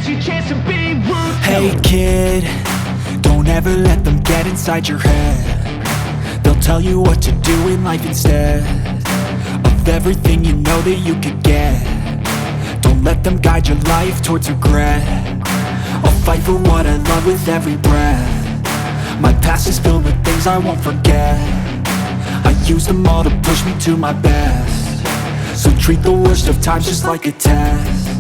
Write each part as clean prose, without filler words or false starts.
it's your chance to be ruthless. Hey kid, don't ever let them get inside your head. They'll tell you what to do in life instead of everything you know that you could get. Don't let them guide your life towards regret. I'll fight for what I love with every breath. My past is filled with things I won't forget. I use them all to push me to my best. So treat the worst of times just like a test.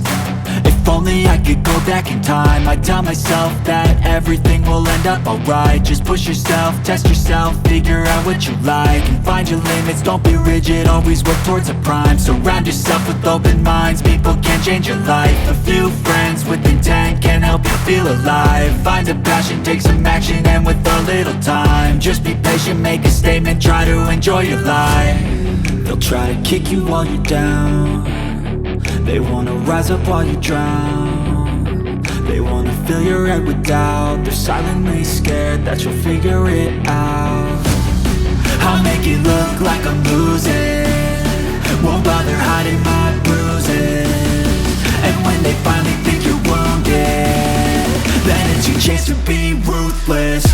If only I could go back in time, I'd tell myself that everything will end up alright. Just push yourself, test yourself, figure out what you like, and find your limits, don't be rigid, always work towards a prime. Surround yourself with open minds, people can change your life. A few friends with intent can help you feel alive. Find a passion, take some action, and with a little time, just be patient, make a statement, try to enjoy your life. They'll try to kick you while you're down. They wanna rise up while you drown. They wanna fill your head with doubt. They're silently scared that you'll figure it out. I'll make it look like I'm losing, won't bother hiding my bruises. And when they finally think you're wounded, then it's your chance to be ruthless.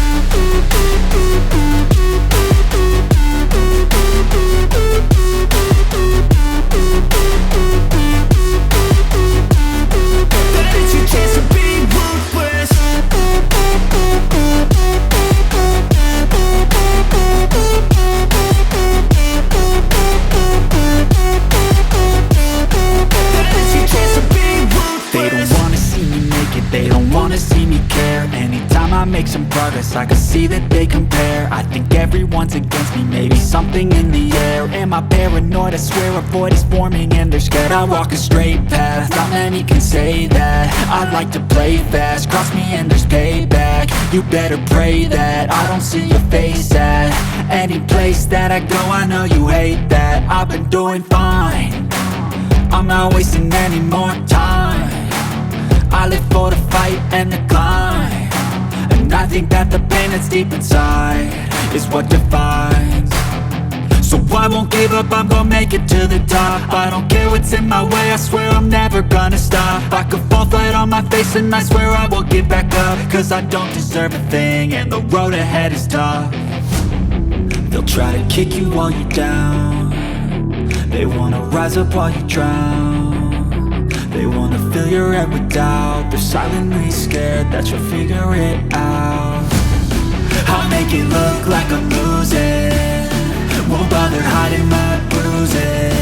They don't wanna see me care. Anytime I make some progress, I can see that they compare. I think everyone's against me, maybe something in the air. Am I paranoid? I swear a void is forming and they're scared I walk a straight path. Not many can say that. I like to play fast, cross me and there's payback. You better pray that I don't see your face at any place that I go. I know you hate that. I've been doing fine, I'm not wasting any more time. I live for the fight and the climb, and I think that the pain that's deep inside is what defines. So I won't give up, I'm gonna make it to the top. I don't care what's in my way, I swear I'm never gonna stop. I could fall flat on my face and I swear I will get back up, cause I don't deserve a thing and the road ahead is tough. They'll try to kick you while you're down. They wanna rise up while you drown. They wanna fill your head with doubt. They're silently scared that you'll figure it out. I'll make it look like I'm losing, won't bother hiding my bruises.